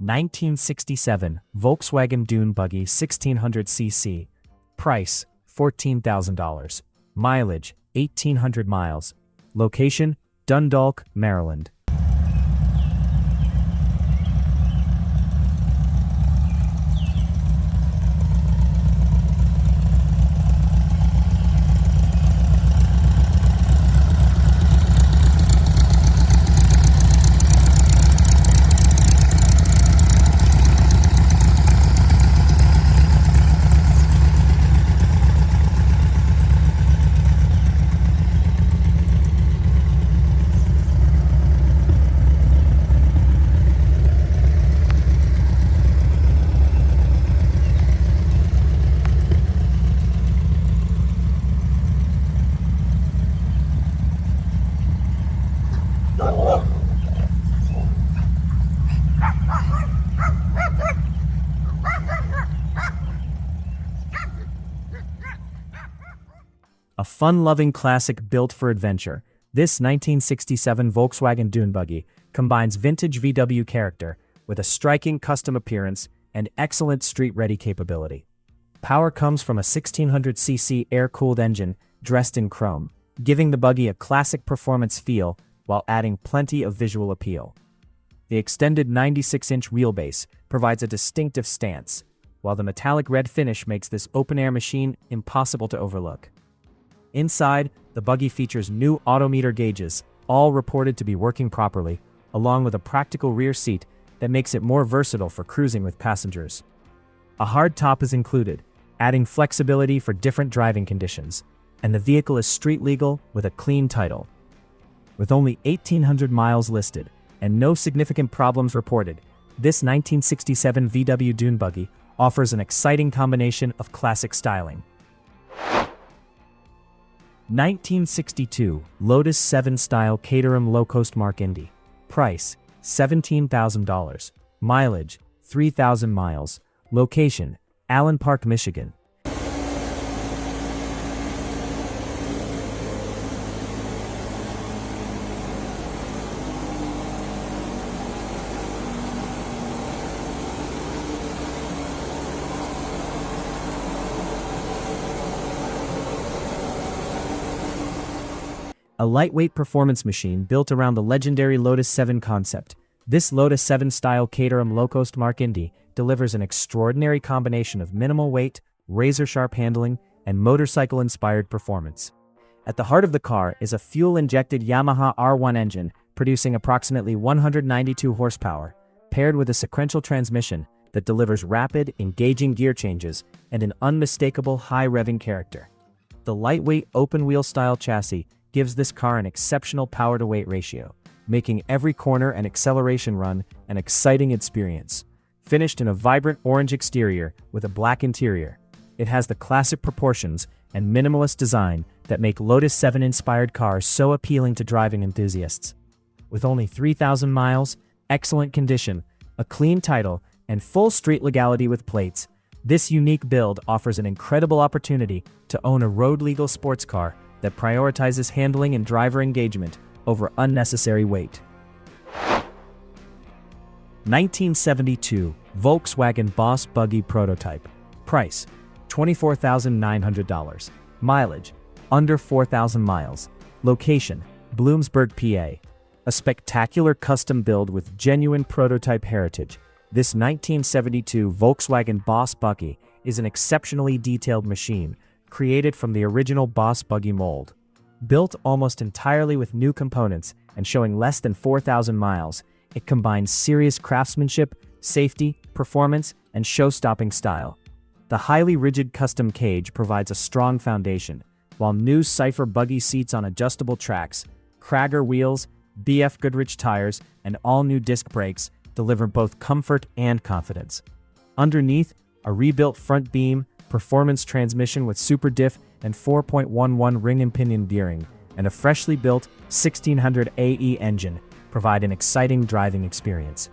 1967 Volkswagen Dune Buggy 1600cc. Price $14,000. Mileage 1,800 miles. Location Dundalk, Maryland. A fun-loving classic built for adventure, this 1967 Volkswagen Dune Buggy combines vintage VW character with a striking custom appearance and excellent street-ready capability. Power comes from a 1600cc air-cooled engine dressed in chrome, giving the buggy a classic performance feel while adding plenty of visual appeal. The extended 96-inch wheelbase provides a distinctive stance, while the metallic red finish makes this open-air machine impossible to overlook. Inside, the buggy features new odometer gauges, all reported to be working properly, along with a practical rear seat that makes it more versatile for cruising with passengers. A hard top is included, adding flexibility for different driving conditions, and the vehicle is street legal with a clean title. With only 1,800 miles listed and no significant problems reported, this 1967 VW Dune Buggy offers an exciting combination of classic styling. 1962 Lotus Seven style Caterham Locost Mk Indy. Price $17,000. Mileage 3,000 miles. Location Allen Park, Michigan. A lightweight performance machine built around the legendary Lotus Seven concept, this Lotus Seven style Caterham Locost Mk Indy delivers an extraordinary combination of minimal weight, razor-sharp handling, and motorcycle-inspired performance. At the heart of the car is a fuel-injected Yamaha R1 engine producing approximately 192 horsepower, paired with a sequential transmission that delivers rapid, engaging gear changes and an unmistakable high-revving character. The lightweight open-wheel style chassis gives this car an exceptional power-to-weight ratio, making every corner and acceleration run an exciting experience. Finished in a vibrant orange exterior with a black interior, it has the classic proportions and minimalist design that make Lotus 7-inspired cars so appealing to driving enthusiasts. With only 3,000 miles, excellent condition, a clean title, and full street legality with plates, this unique build offers an incredible opportunity to own a road-legal sports car that prioritizes handling and driver engagement over unnecessary weight. 1972 Volkswagen Boss Buggy Prototype. Price $24,900. Mileage under 4,000 miles. Location Bloomsburg, PA. A spectacular custom build with genuine prototype heritage, this 1972 Volkswagen Boss Buggy is an exceptionally detailed machine created from the original Boss Buggy mold. Built almost entirely with new components and showing less than 4,000 miles, it combines serious craftsmanship, safety, performance, and show-stopping style. The highly rigid custom cage provides a strong foundation, while new Cypher buggy seats on adjustable tracks, Krager wheels, BF Goodrich tires, and all-new disc brakes deliver both comfort and confidence. Underneath, a rebuilt front beam, performance transmission with super diff and 4.11 ring and pinion gearing, and a freshly built 1600 AE engine provide an exciting driving experience.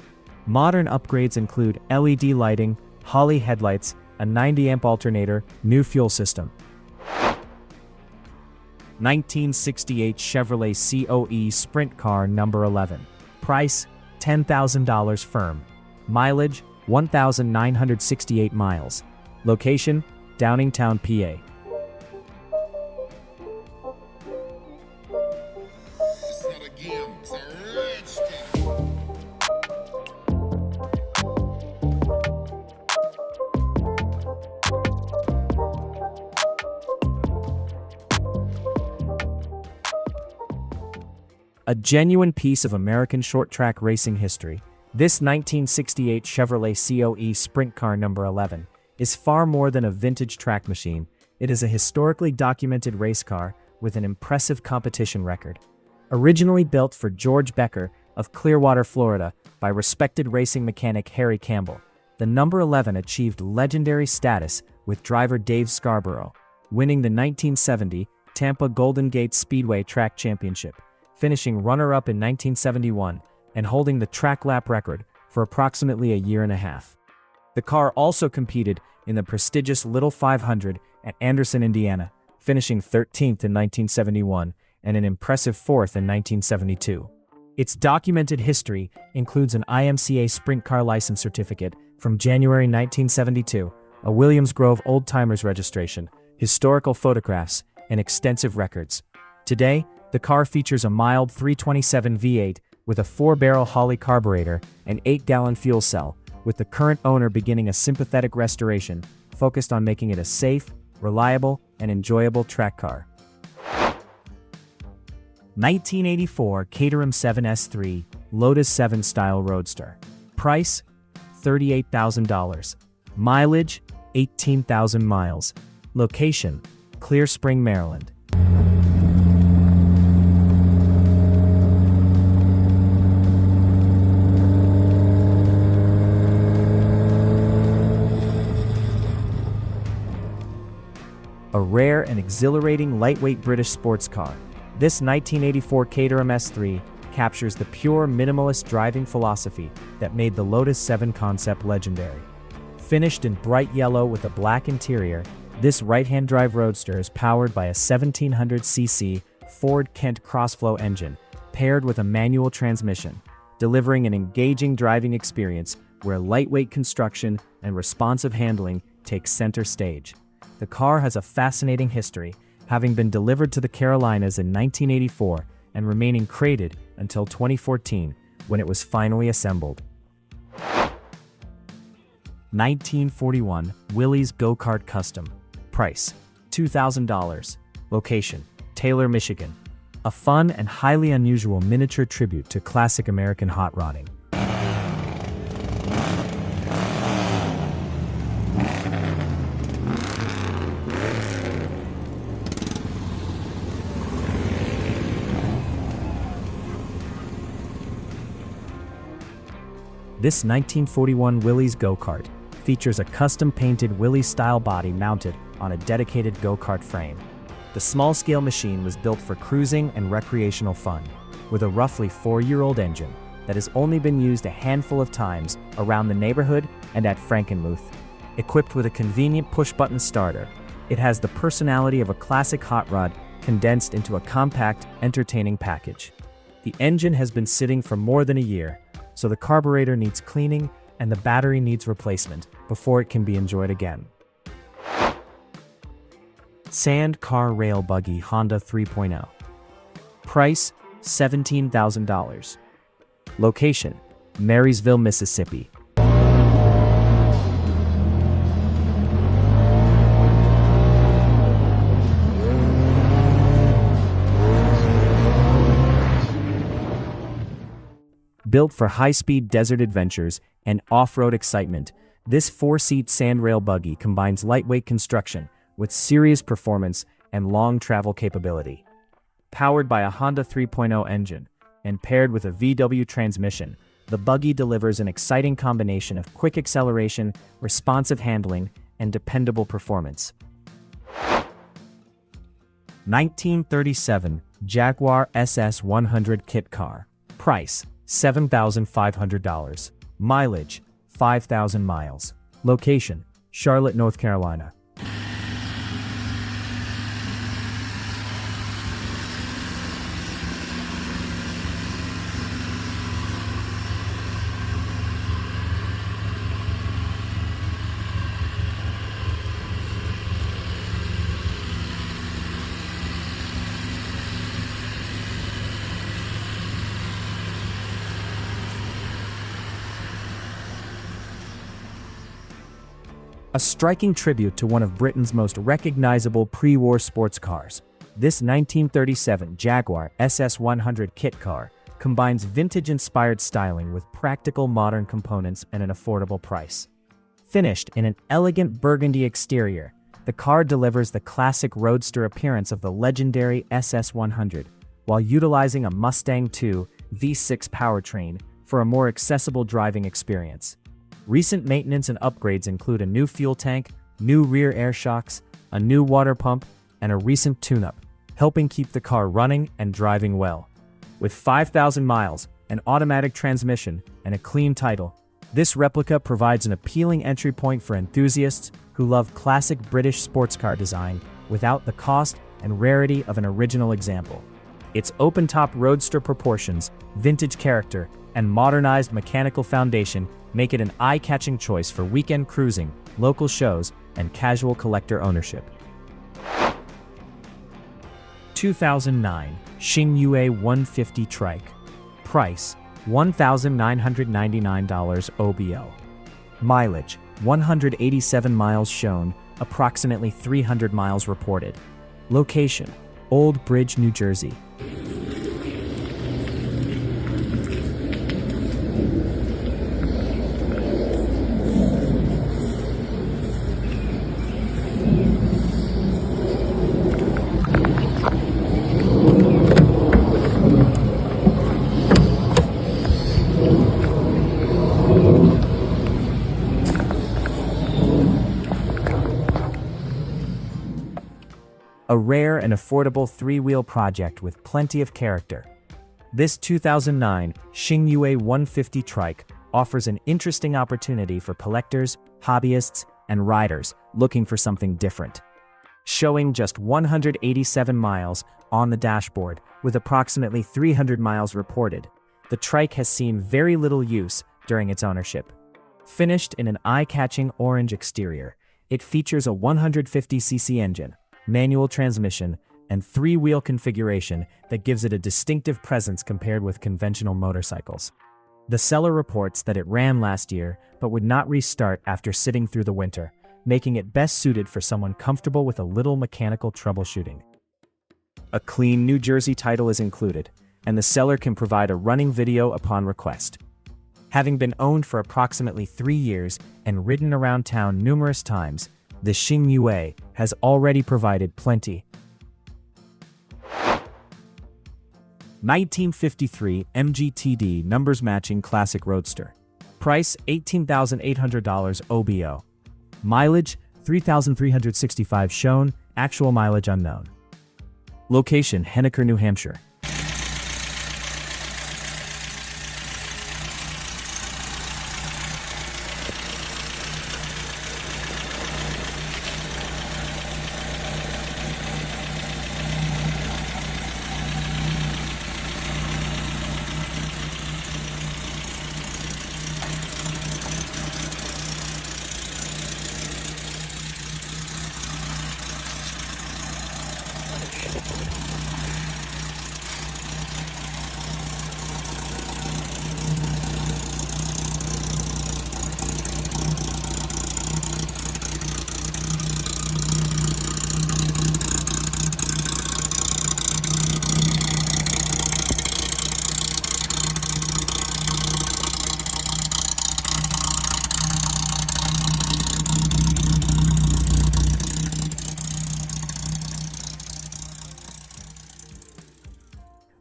Modern upgrades include LED lighting, Holley headlights, a 90-amp alternator, new fuel system. 1968 Chevrolet COE Sprint Car number 11. Price $10,000 firm. Mileage, 1,968 miles. Location, Downingtown, PA. A genuine piece of American short-track racing history, this 1968 Chevrolet COE Sprint Car No. 11 is far more than a vintage track machine. It is a historically documented race car with an impressive competition record. Originally built for George Becker of Clearwater, Florida, by respected racing mechanic Harry Campbell, the No. 11 achieved legendary status with driver Dave Scarborough, winning the 1970 Tampa Golden Gate Speedway Track Championship, finishing runner-up in 1971 and holding the track lap record for approximately a year and a half. The car also competed in the prestigious Little 500 at Anderson, Indiana, finishing 13th in 1971 and an impressive 4th in 1972. Its documented history includes an IMCA Sprint Car License Certificate from January 1972, a Williams Grove Old Timers registration, historical photographs, and extensive records. Today, the car features a mild 327 V8 with a 4-barrel Holley carburetor and 8-gallon fuel cell, with the current owner beginning a sympathetic restoration focused on making it a safe, reliable, and enjoyable track car. 1984 Caterham 7 S3 Lotus 7 style Roadster. Price, $38,000. Mileage, 18,000 miles. Location, Clear Spring, Maryland. A rare and exhilarating lightweight British sports car, this 1984 Caterham S3 captures the pure minimalist driving philosophy that made the Lotus 7 concept legendary. Finished in bright yellow with a black interior, this right-hand drive roadster is powered by a 1700cc Ford Kent Crossflow engine paired with a manual transmission, delivering an engaging driving experience where lightweight construction and responsive handling take center stage. The car has a fascinating history, having been delivered to the Carolinas in 1984 and remaining crated until 2014, when it was finally assembled. 1941 Willys Go-Kart Custom. Price, $2,000. Location, Taylor, Michigan. A fun and highly unusual miniature tribute to classic American hot rodding. This 1941 Willys Go-Kart features a custom-painted Willys-style body mounted on a dedicated go-kart frame. The small-scale machine was built for cruising and recreational fun, with a roughly 4-year-old engine that has only been used a handful of times around the neighborhood and at Frankenmuth. Equipped with a convenient push-button starter, it has the personality of a classic hot rod condensed into a compact, entertaining package. The engine has been sitting for more than a year, so the carburetor needs cleaning and the battery needs replacement before it can be enjoyed again. Sand Car Rail Buggy Honda 3.0. Price, $17,000. Location, Marysville, Mississippi. Built for high-speed desert adventures and off-road excitement, this 4-seat sand rail buggy combines lightweight construction with serious performance and long travel capability. Powered by a Honda 3.0 engine and paired with a VW transmission, the buggy delivers an exciting combination of quick acceleration, responsive handling, and dependable performance. 1937 Jaguar SS100 Kit Car. Price, $7,500. Mileage, 5,000 miles. Location, Charlotte, North Carolina. A striking tribute to one of Britain's most recognizable pre-war sports cars. This 1937 Jaguar SS100 Kit Car combines vintage-inspired styling with practical modern components at an affordable price. Finished in an elegant burgundy exterior, the car delivers the classic roadster appearance of the legendary SS100, while utilizing a Mustang II V6 powertrain for a more accessible driving experience. Recent maintenance and upgrades include a new fuel tank, new rear air shocks, a new water pump, and a recent tune-up, helping keep the car running and driving well. With 5,000 miles, an automatic transmission, and a clean title, this replica provides an appealing entry point for enthusiasts who love classic British sports car design without the cost and rarity of an original example. Its open-top roadster proportions, vintage character, and modernized mechanical foundation make it an eye-catching choice for weekend cruising, local shows, and casual collector ownership. 2009 Xingyue 150 Trike. Price $1,999 OBO. Mileage 187 miles shown, approximately 300 miles reported. Location: Old Bridge, New Jersey. A rare and affordable three-wheel project with plenty of character. This 2009 Xingyue 150 Trike offers an interesting opportunity for collectors, hobbyists, and riders looking for something different. Showing just 187 miles on the dashboard with approximately 300 miles reported, the Trike has seen very little use during its ownership. Finished in an eye-catching orange exterior, it features a 150cc engine, manual transmission, and three-wheel configuration that gives it a distinctive presence compared with conventional motorcycles. The seller reports that it ran last year but would not restart after sitting through the winter, making it best suited for someone comfortable with a little mechanical troubleshooting. A clean New Jersey title is included, and the seller can provide a running video upon request. Having been owned for approximately 3 years and ridden around town numerous times, the Xingyue has already provided plenty. 1953 MGTD numbers matching classic roadster. Price $18,800 OBO. Mileage 3,365 shown, actual mileage unknown. Location: Henniker, New Hampshire.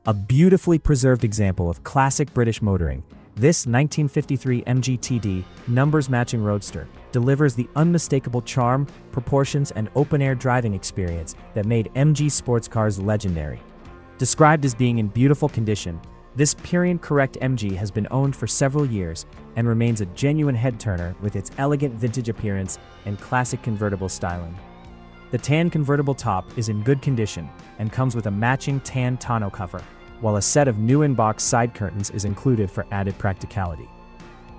A beautifully preserved example of classic British motoring, this 1953 MGTD numbers-matching roadster delivers the unmistakable charm, proportions, and open-air driving experience that made MG sports cars legendary. Described as being in beautiful condition, this period-correct MG has been owned for several years and remains a genuine head-turner with its elegant vintage appearance and classic convertible styling. The tan convertible top is in good condition and comes with a matching tan tonneau cover, while a set of new in-box side curtains is included for added practicality.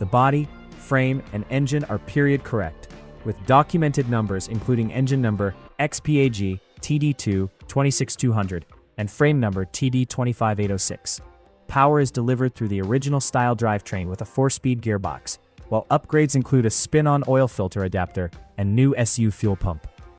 The body, frame, and engine are period correct, with documented numbers including engine number XPAG TD2 26200 and frame number TD 25806. Power is delivered through the original style drivetrain with a 4-speed gearbox, while upgrades include a spin-on oil filter adapter and new SU fuel pump.